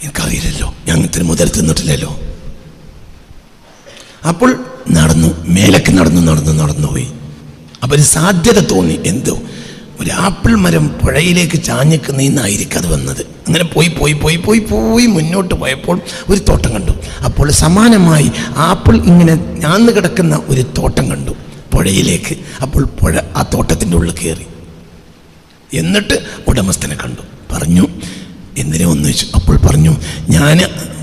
Speaker 2: എനിക്കറിയില്ലല്ലോ, ഞങ്ങൾക്ക് മുതൽ തിന്നിട്ടില്ലല്ലോ. അപ്പോൾ മേലേക്ക് നടന്നുപോയി. അപ്പൊ ഒരു സാധ്യത തോന്നി, എന്തോ ഒരു ആപ്പിൾ മരം പുഴയിലേക്ക് ചാഞ്ഞിക്കുന്നതായിരിക്കും അത് വന്നത്. അങ്ങനെ പോയി മുന്നോട്ട് പോയപ്പോൾ ഒരു തോട്ടം കണ്ടു. അപ്പോൾ സമാനമായി ആപ്പിൾ ഇങ്ങനെ ഞാന്ന് കിടക്കുന്ന ഒരു തോട്ടം കണ്ടു പുഴയിലേക്ക്. അപ്പോൾ പുഴ ആ തോട്ടത്തിൻ്റെ ഉള്ളിൽ കയറി. എന്നിട്ട് ഉടമസ്ഥനെ കണ്ടു, പറഞ്ഞു എന്തിനെ ഒന്ന് വെച്ചു. അപ്പോൾ പറഞ്ഞു, ഞാൻ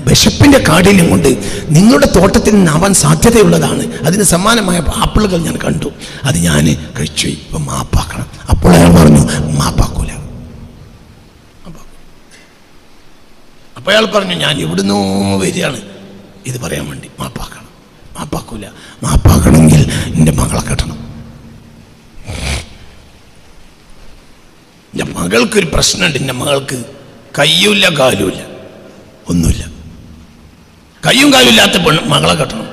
Speaker 2: വിശപ്പിൻ്റെ കാഠിന്യം കൊണ്ട് നിങ്ങളുടെ തോട്ടത്തിൽ നിന്നാവാൻ സാധ്യതയുള്ളതാണ്, അതിന് സമാനമായ ആപ്പിളുകൾ ഞാൻ കണ്ടു, അത് ഞാൻ കഴിച്ചു, ഇപ്പം മാപ്പാക്കണം. അപ്പോൾ അയാൾ പറഞ്ഞു മാപ്പാക്കൂല. അപ്പോൾ അയാൾ പറഞ്ഞു, ഞാൻ ഇവിടുന്ന് വരികയാണ് ഇത് പറയാൻ വേണ്ടി, മാപ്പാക്കൂല. മാപ്പാക്കണമെങ്കിൽ എൻ്റെ മകളെ കെട്ടണം. എൻ്റെ മകൾക്കൊരു പ്രശ്നമുണ്ട്. എൻ്റെ മകൾക്ക് കയ്യുമില്ല കാലുമില്ല, ഒന്നുമില്ല. കയ്യും കാലും ഇല്ലാത്ത മകളെ കെട്ടണം.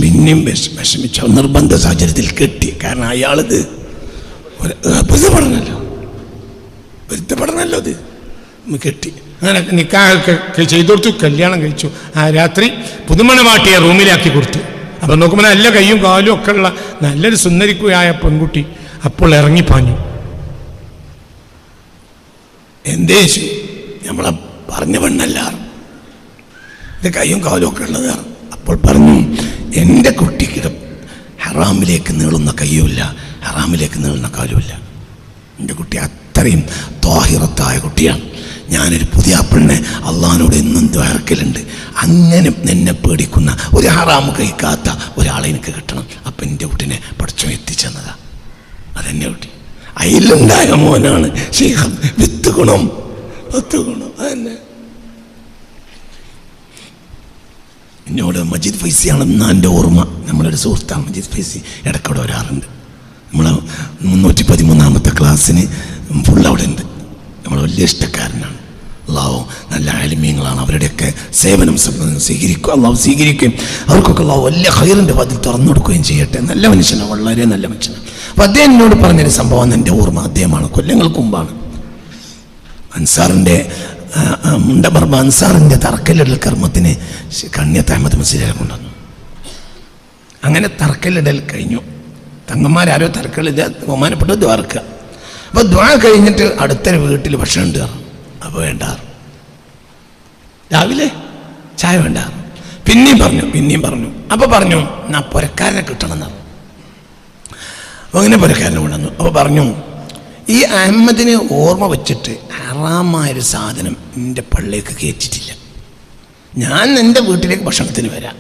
Speaker 2: പിന്നെയും വിഷമിച്ച നിർബന്ധ സാഹചര്യത്തിൽ കെട്ടി. കാരണം അയാളത് പൊരുത്തപ്പെടണല്ലോ, അത് കെട്ടി. അങ്ങനെ നിക്കാഹൊക്കെ ചെയ്തു കൊടുത്തു, കല്യാണം കഴിച്ചു. ആ രാത്രി പുതുമണവാട്ടിയെ റൂമിലാക്കി കൊടുത്തു. അപ്പം നോക്കുമ്പോൾ നല്ല കയ്യും കാലും ഒക്കെ ഉള്ള നല്ലൊരു സുന്ദരിക്കുകയായ പെൺകുട്ടി അപ്പോൾ ഇറങ്ങിപ്പാഞ്ഞു. എന്തേ നമ്മളെ പറഞ്ഞ പെണ്ണല്ല, എൻ്റെ കയ്യും കാലും ഒക്കെ ഉള്ളതാണ്. അപ്പോൾ പറഞ്ഞു, എൻ്റെ കുട്ടിക്ക് ഹറാമിലേക്ക് നീളുന്ന കയ്യുമില്ല, ഹറാമിലേക്ക് നീളുന്ന കാലുമില്ല. എൻ്റെ കുട്ടി അത്രയും ത്വാഹിറത്തായ കുട്ടിയാണ്. ഞാനൊരു പുതിയ പെണ്ണെ അള്ളാഹിനോട് എന്നും ദ്വാരക്കലുണ്ട്. അങ്ങനെ എന്നെ പേടിക്കുന്ന ഒരു ഹറാമ് കഴിക്കാത്ത ഒരാളെ എനിക്ക് കിട്ടണം. അപ്പം എൻ്റെ കുട്ടിനെ പഠിച്ചോ എത്തിച്ചെന്നതാ. അതെന്നെ കുട്ടി അതിലുണ്ടായ മോനാണ് ശൈഖ്. വിത്ത് ഗുണം അതന്നെ. എന്നോട് മജീദ് ഫൈസിയാണെന്നാ എൻ്റെ ഓർമ്മ. നമ്മളൊരു സുഹൃത്താണ് മജീദ് ഫൈസി, ഇടയ്ക്കൂടെ വരാറുണ്ട്. നമ്മൾ 313-ാമത്തെ ക്ലാസ്സിന് ഫുൾ അവിടെ ഉണ്ട്. നമ്മൾ വലിയ ഇഷ്ടക്കാരനാണ്. അള്ളാഹു നല്ല ആലിമീങ്ങളാണ്, അവരുടെയൊക്കെ സേവനം സ്വീകരിക്കുക, അള്ളാഹു സ്വീകരിക്കുകയും അവർക്കൊക്കെ അള്ളാഹു വലിയ ഖൈറിൻ്റെ വാതിൽ തുറന്നു കൊടുക്കുകയും ചെയ്യട്ടെ. നല്ല മനുഷ്യനാണ്, വളരെ നല്ല മനുഷ്യനാണ്. അപ്പം അദ്ദേഹം എന്നോട് പറഞ്ഞൊരു സംഭവം എൻ്റെ ഓർമ്മ. അദ്ദേഹമാണ് കൊല്ലങ്ങൾക്ക് മുമ്പാണ് അൻസാറിൻ്റെ മുണ്ടമർമ്മ അൻസാറിൻ്റെ തറക്കല്ലിടൽ കർമ്മത്തിന് കണ്യത്ത് അഹമ്മദ് മുസ്ലിയാരെ കൊണ്ടുവന്നു. അങ്ങനെ തറക്കല്ലിടൽ കഴിഞ്ഞു. തങ്ങന്മാരാരോ തറക്കല്ലിട ബഹുമാനപ്പെട്ട് ദ്വാർക്കുക. അപ്പോൾ ദ്വാ കഴിഞ്ഞിട്ട് അടുത്തൊരു വീട്ടിൽ ഭക്ഷണം ഉണ്ട്. അപ്പോൾ വേണ്ട, രാവിലെ ചായ വേണ്ട. പിന്നെയും പറഞ്ഞു. അപ്പോൾ പറഞ്ഞു, എന്നാ പുരക്കാരനെ കിട്ടണമെന്നാണ്. അപ്പോൾ അങ്ങനെ പുരക്കാരനെ കൊണ്ടുവന്നു. അപ്പോൾ പറഞ്ഞു, ഈ അഹമ്മദിനെ ഓർമ്മ വെച്ചിട്ട് ഹറാമായൊരു സാധനം എൻ്റെ പള്ളിലേക്ക് കയറ്റിട്ടില്ല. ഞാൻ എൻ്റെ വീട്ടിലേക്ക് ഭക്ഷണത്തിന് വരാം,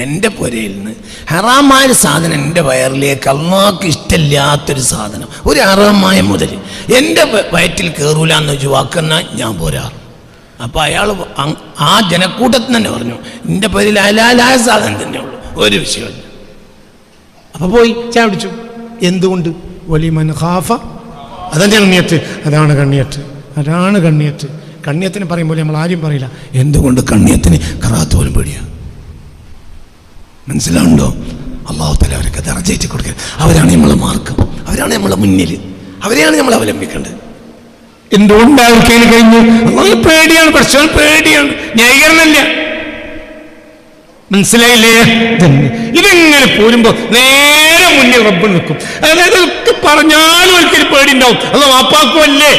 Speaker 2: എൻ്റെ പുരയിൽ നിന്ന് ഹറാമായൊരു സാധനം എൻ്റെ വയറിലേക്ക് അള്ളാഹ്ക്ക് ഇഷ്ടമില്ലാത്തൊരു സാധനം, ഒരു ഹറാമായ മുതൽ എൻ്റെ വയറ്റിൽ കയറൂല എന്ന് വെച്ച് വാക്കുന്ന ഞാൻ പോരാ.
Speaker 1: അപ്പോൾ അയാൾ ആ ജനക്കൂട്ടത്തിൽ തന്നെ പറഞ്ഞു, എൻ്റെ പേരിൽ ഹലാലായ സാധനം തന്നെ ഉള്ളൂ, ഒരു വിഷയമില്ല. അപ്പോൾ പോയി ചായ പിടിച്ചു. എന്തുകൊണ്ട്? വലിമൻ ഖാഫ, അതാണ് കണ്ണിയത്ത്. അതാണ് കണ്ണിയത്ത്, അതാണ് കണ്ണിയത്ത്. കണ്ണിയത്തിന് പറയുമ്പോൾ നമ്മൾ ആരും പറയില്ല. എന്തുകൊണ്ട്? കണ്ണിയത്തിന് കറാത്ത് പോലും പേടിയാണ്. മനസ്സിലാവുണ്ടോ? അള്ളാഹു തആല അവരൊക്കെ ദർജയിട്ട് കൊടുക്കുക. അവരാണ് നമ്മളെ മാർക്കം, അവരാണ് നമ്മളെ മുന്നിൽ, അവരെയാണ് നമ്മൾ അവലംബിക്കേണ്ടത്. എന്തുകൊണ്ട് അവർക്ക് അതിന് കഴിഞ്ഞു? അള്ളാഹു പേടിയാണ്, പക്ഷേ പേടിയാണ്, ന്യായീകരണമില്ല. മനസ്സിലായില്ലേ? ഇതെങ്ങനെ പോരുമ്പോ നേരെ മുന്നിൽ റബ്ബ് നിൽക്കും. അതായത് പറഞ്ഞാലും ഒരിക്കലും പേടി ഉണ്ടാവും. അത് വാപ്പാക്കുമല്ലേ.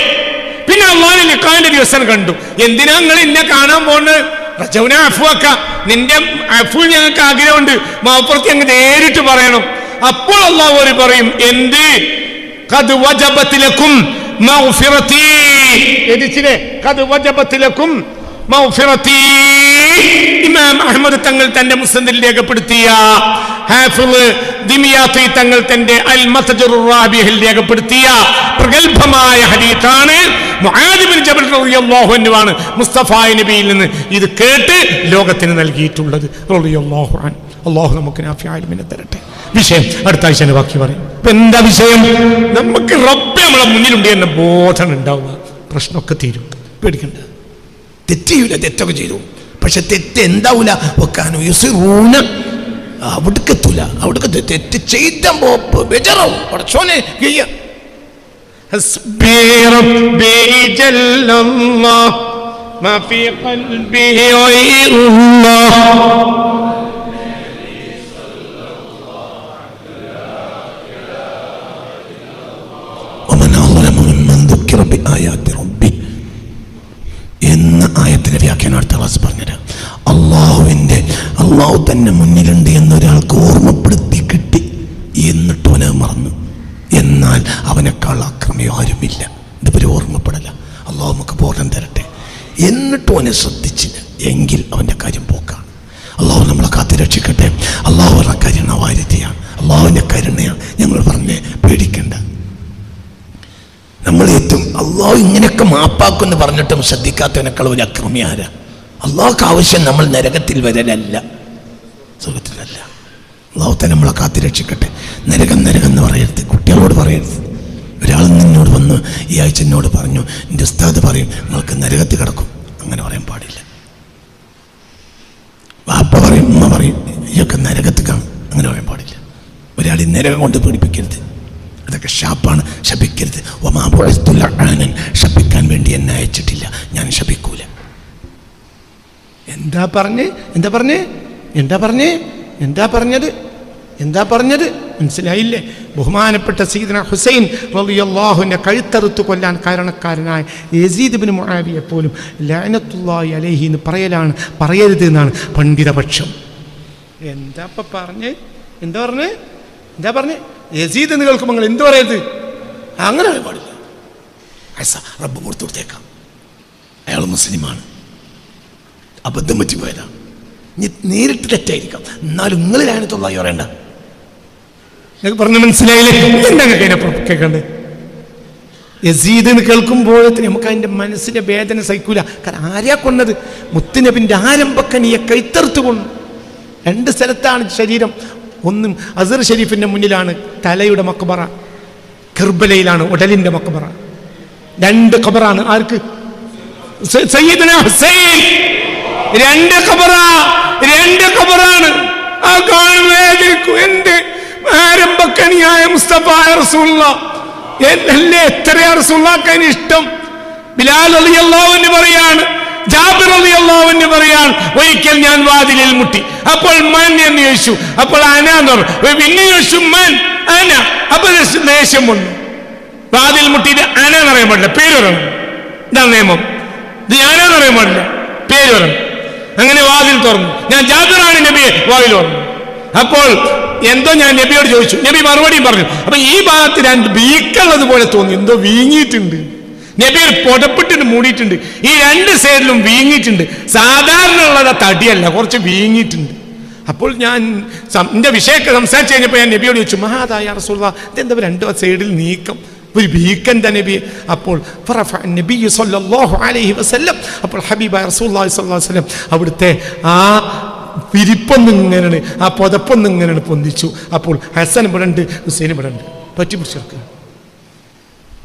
Speaker 1: പിന്നെ അള്ളാഹുവിന്റെ ലിഖാന്റെ ദിവസം കണ്ടു. എന്തിനാ നിങ്ങൾ എന്നെ കാണാൻ പോകുന്നത്? റജൗന അഫ്വാക്ക, നിന്റെ അഫു ഞങ്ങൾക്ക് ആഗ്രഹമുണ്ട്, മാപ്പുറത്ത് ഞങ്ങൾ നേരിട്ട് പറയണം. അപ്പോൾ അള്ളാഹു അവർ പറയും, എന്ത്? ഖദ് വജബത് ലക്കും മഗ്ഫിറതി, എതിച്ചിലെ ഖദ് വജബത് ലക്കും മഗ്ഫിറതി. ഇമാം അഹ്മദ് തങ്ങൾ തന്റെ മുസ്നദിൽ രേഖപ്പെടുത്തിയ, ഹാഫിള് ദിമിയാത്തി തങ്ങൾ തന്റെ അൽ മത്ജറുർ റാബിഹിൽ രേഖപ്പെടുത്തിയ പ്രഗൽഭമായ ഹദീസാണ്. മുആദ് ബിൻ ജബൽ റളിയല്ലാഹു അൻഹു ആണ് മുസ്തഫ നബിയിൽ നിന്ന് ഇത് കേട്ട് ലോകത്തിന് നൽകിയിട്ടുള്ളത് റളിയല്ലാഹു അൻഹു. അല്ലാഹു നമുക്ക് നാഫിഅ ഇൽമിനെ തരട്ടെ. വിഷയം അടുത്ത ആഴ്ച ബാക്കി പറയും. ഇപ്പൊ എന്താ വിഷയം? നമുക്ക് റബ്ബ് നമ്മളെ മുന്നിലുണ്ട് എന്ന ബോധം ഉണ്ടാവുക, പ്രശ്നമൊക്കെ തീരും. പേടിക്കണ്ട. തെറ്റ് ചെയ്യൂല, തെറ്റൊക്കെ ചെയ്തു, പക്ഷെ തെറ്റ് എന്താവൂല? വെക്കാനോ യുസിറൂന, അവിടേക്ക് എത്തൂല. അവിടേക്ക് തെറ്റ് ചെയ്തപ്പോ ബേജാറാവും. പടച്ചോനെ ഹസ്ബി റബ്ബി ജല്ലല്ലാഹ് മാ ഫീ ഖൽബി ഗൈറുല്ലാഹ് വമൻ അളമ മിമ്മൻ ദുക്കിറ ബിആയാതി റബ്ബി എന്ന ആയത്തിന്റെ വ്യാഖ്യാനം അടുത്ത ക്ലാസ് പറഞ്ഞുതരാം. അള്ളാഹു തന്നെ മുന്നിലുണ്ട് എന്നൊരാൾക്ക് ഓർമ്മപ്പെടുത്തി കിട്ടി, എന്നിട്ട് അവനത് മറന്നു. എന്നാൽ അവനേക്കാൾ അക്രമിയോ ആരുമില്ല. ഇതുപോലെ ഓർമ്മപ്പെടല. അള്ളാഹു നമുക്ക് ബോധം തരട്ടെ. എന്നിട്ടും അവനെ ശ്രദ്ധിച്ചില്ല എങ്കിൽ അവൻ്റെ കാര്യം പോക്കാണ്. അള്ളാഹു നമ്മളെ കാത്ത് രക്ഷിക്കട്ടെ. അള്ളാഹുവിൻ്റെ കരുണ വാരിധിയാണ്, അള്ളാഹുവിൻ്റെ കരുണയാണ്. ഞങ്ങൾ പറഞ്ഞേ പേടിക്കണ്ട. നമ്മൾ ഏറ്റവും അള്ളാഹു ഇങ്ങനെയൊക്കെ മാപ്പാക്കുമെന്ന് പറഞ്ഞിട്ടും ശ്രദ്ധിക്കാത്തവനേക്കാൾ ഒരു അക്രമി ആരാ? അള്ളാഹുക്ക് ആവശ്യം നമ്മൾ നരകത്തിൽ വരലല്ല, സുഖത്തിലല്ല. അള്ളാഹു തന്നെ നമ്മളെ കാത്ത് രക്ഷിക്കട്ടെ. നരകം നരകം എന്ന് പറയരുത്, കുട്ടികളോട് പറയരുത്. ഒരാൾ എന്നോട് വന്ന് ഈ ആഴ്ച എന്നോട് പറഞ്ഞു, എൻ്റെ ഉസ്താദ് പറയും നിങ്ങൾക്ക് നരകത്തിൽ കിടക്കും. അങ്ങനെ പറയാൻ പാടില്ല. വാപ്പ പറയും, ഉമ്മ പറയും ഇയൊക്കെ നരകത്ത് കാണും. അങ്ങനെ പറയാൻ പാടില്ല. ഒരാൾ ഈ നരകം കൊണ്ട് പേടിപ്പിക്കരുത്. അതൊക്കെ ഷാപ്പാണ്, ശപിക്കരുത്. ശപിക്കാൻ വേണ്ടി എന്നെ അയച്ചിട്ടില്ല, ഞാൻ ശപിക്കൂല. എന്താ പറഞ്ഞത് മനസ്സിലായില്ലേ? ബഹുമാനപ്പെട്ട സയ്യിദന ഹുസൈൻ റളിയല്ലാഹുവിനെ കഴുത്തറുത്ത് കൊല്ലാൻ കാരണക്കാരനായ യസീദ് ഇബ്നു മുആവിയ പോലും ലഅനത്തുല്ലാഹി അലൈഹി എന്ന് പറയരുത് എന്നാണ് പണ്ഡിതപക്ഷം. എന്താ പറഞ്ഞേ? യസീദ് എന്ന് കേൾക്കുമ്പോൾ നിങ്ങൾ എന്ത് പറയരുത്? അങ്ങനെ പറയാൻ പാടില്ല. റബ്ബ് പുറത്തു കൊടുത്തേക്കാം, അയാൾ മുസ്ലിമാണ്, അബദ്ധം പറ്റിപ്പോയതാണ്. നേരിട്ട് തെറ്റായിരിക്കാം, എന്നാലും നിങ്ങൾ ലഅനത്തുല്ലാഹി പറയണ്ട. നിങ്ങൾക്ക് പറഞ്ഞ മനസ്സിലായില്ലേ? എന്താ കേൾക്കണ്ടേ? യസീദ് എന്ന് കേൾക്കുമ്പോഴത്തേന് നമുക്ക് അതിൻ്റെ മനസ്സിൻ്റെ വേദന സഹിക്കൂല. കാരണം ആരെയാ കൊന്നത്? മുത്തുനബിൻ്റെ ആരംഭക്കനിയെ കൈത്തറുത്ത് കൊന്നു. 2 സ്ഥലത്താണ് ശരീരം. ഒന്നും അസർ ഷരീഫിൻ്റെ മുന്നിലാണ് തലയുടെ മക്ബറ, കർബലയിലാണ് ഉടലിൻ്റെ മക്ബറ. 2 ഖബറാണ്. ആർക്ക്? സയ്യിദുനാ ഹുസൈൻ. 2 ഖബറാണ്. ആ കാണുന്നേക്കും എന്ത് ആരംഭക്കനിയായ മുസ്തഫായ റസൂലുള്ളാഹ് എന്നല്ലേ എത്രയാ റസൂലുള്ളാഹിന് ഇഷ്ടം. ബിലാൽ റളിയല്ലാഹു അൻഹു പറയാണ്, ജാബിർ റളിയല്ലാഹു അൻഹു പറയാണ്, ഒരിക്കൽ ഞാൻ വാതിലിൽ മുട്ടി. അപ്പോൾ മൻ എന്ന് ചോദിച്ചു. അപ്പോൾ അന എന്ന് പറഞ്ഞു. പിന്നെ ചോദിച്ചു മൻ, അന. അപ്പൊ ദേഷ്യം വന്നു. വാതിൽ മുട്ടിയിട്ട് അന എന്ന് പറയാൻ പാടില്ല, പേര് പറയണം. ഇതാണ് നിയമം. ഇത് ഞാനെന്ന് പറയാൻ പാടില്ല, പേര് പറയണം. അങ്ങനെ വാതിൽ തുറന്നു. ഞാൻ ജാബിറാണ് നബിയെ. വാതിൽ തുറന്നു. അപ്പോൾ എന്തോ ഞാൻ നബിയോട് ചോദിച്ചു. നബി മറുപടിയും പറഞ്ഞു. അപ്പൊ ഈ ഭാഗത്ത് 2 വീക്കുള്ളത് പോലെ തോന്നി, എന്തോ വീങ്ങിയിട്ടുണ്ട്. നബി ഒരു പുടപ്പെട്ടിട്ട് മൂടിയിട്ടുണ്ട്. ഈ 2 സൈഡിലും വീങ്ങിയിട്ടുണ്ട്. സാധാരണ ഉള്ളത് തടിയല്ല, കുറച്ച് വീങ്ങിയിട്ടുണ്ട്. അപ്പോൾ ഞാൻ എൻ്റെ വിഷയമൊക്കെ സംസാരിച്ച് കഴിഞ്ഞപ്പോൾ ഞാൻ നബിയോട് ചോദിച്ചു, മഹാദായ റസൂലുള്ളാഹ്, ഇതെന്താ 2 സൈഡിൽ നീക്കം?
Speaker 2: ഒരു വീക്കെൻഡ് നബി. അപ്പോൾ നബി സല്ലല്ലാഹു അലൈഹി വസല്ലം, അപ്പോൾ ഹബീബായ റസൂലുള്ളാഹി സ്വല്ലല്ലാഹു അലൈഹി വസല്ലം അവിടുത്തെ ആ വിരിപ്പൊന്നിങ്ങനെയാണ്, ആ പുതപ്പൊന്നിങ്ങനെയാണ് പൊന്തിച്ചു. അപ്പോൾ ഹസൻ ഇവിടെ ഉണ്ട്, ഹുസൈൻ ഇവിടെ ഉണ്ട്. പറ്റി പിടിച്ചെടുക്കുക.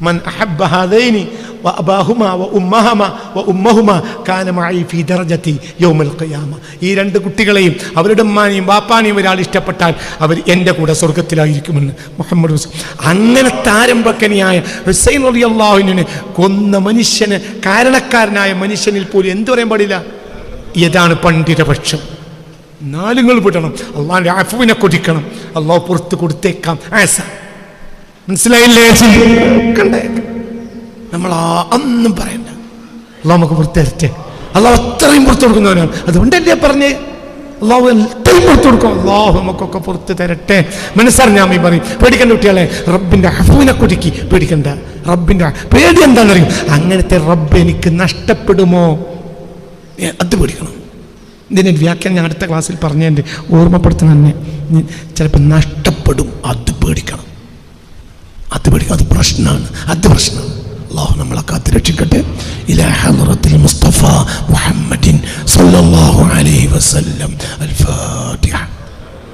Speaker 2: മൻ അഹബ്ബ ഹാദൈനി വഅബാഹുമാ വഉമ്മഹുമാ വഉമ്മഹുമാ കാന മഈ ഫീ ദറജതി യൗമൽ ഖിയാമ. ഈ രണ്ട് കുട്ടികളെയും അവരുടെ ഉമ്മാനെയും ബാപ്പാനെയും ഒരാൾ ഇഷ്ടപ്പെട്ടാൽ അവർ എൻ്റെ കൂടെ സ്വർഗത്തിലായിരിക്കുമെന്ന് മുഹമ്മദ് ഹുസൈൻ. അങ്ങനെ താരമ്പക്കനിയായ ഹുസൈൻ റളിയല്ലാഹു അൻഹുവിനെ കൊന്ന മനുഷ്യന്, കാരണക്കാരനായ മനുഷ്യനിൽ പോലും എന്തു പറയാൻ പാടില്ല? ഏതാണ് പണ്ഡിതപക്ഷം? നാലുങ്ങൾ വിടണം, അള്ളാഹിന്റെ അഫുവിനെ കൊതിക്കണം, അള്ളാഹു പുറത്ത് കൊടുത്തേക്കാം. ആസ മനസ്സിലായില്ലേ? നമ്മൾ ഒന്നും പറയണ്ട, അള്ളാഹു നമുക്ക് പുറത്ത് തരട്ടെ. അള്ളാഹു അത്രയും പുറത്തു കൊടുക്കുന്നവനാണ്. അതുകൊണ്ടല്ലേ പറഞ്ഞേ അള്ളാഹു എത്രയും പുറത്തു കൊടുക്കും. അള്ളാഹു നമുക്കൊക്കെ പുറത്ത് തരട്ടെ. മനസ്സറിഞ്ഞാമി പറയും, പേടിക്കണ്ട കുട്ടികളെ, റബ്ബിന്റെ അഫുവിനെ കൊതിക്ക് പേടിക്കണ്ട. റബ്ബിന്റെ പേടി എന്താണെന്നറിയും? അങ്ങനത്തെ റബ്ബ് എനിക്ക് നഷ്ടപ്പെടുമോ അത് പേടിക്കണം. ഇതിൻ്റെ വ്യാഖ്യാനം ഞാൻ അടുത്ത ക്ലാസ്സിൽ പറഞ്ഞതിൻ്റെ ഓർമ്മപ്പെടുത്തുന്ന തന്നെ. ചിലപ്പോൾ നഷ്ടപ്പെടും, അത് പേടിക്കണം. അത് പേടിക്കണം, അത് പ്രശ്നമാണ്, അത് പ്രശ്നമാണ്. അല്ലാഹു നമ്മളെ കാത്ത് രക്ഷിക്കട്ടെ. ഇലാ ഹദ്റത്തിൽ മുസ്തഫ മുഹമ്മദിൻ സല്ലല്ലാഹു അലൈഹി വസല്ലം. അൽ ഫാത്തിഹ.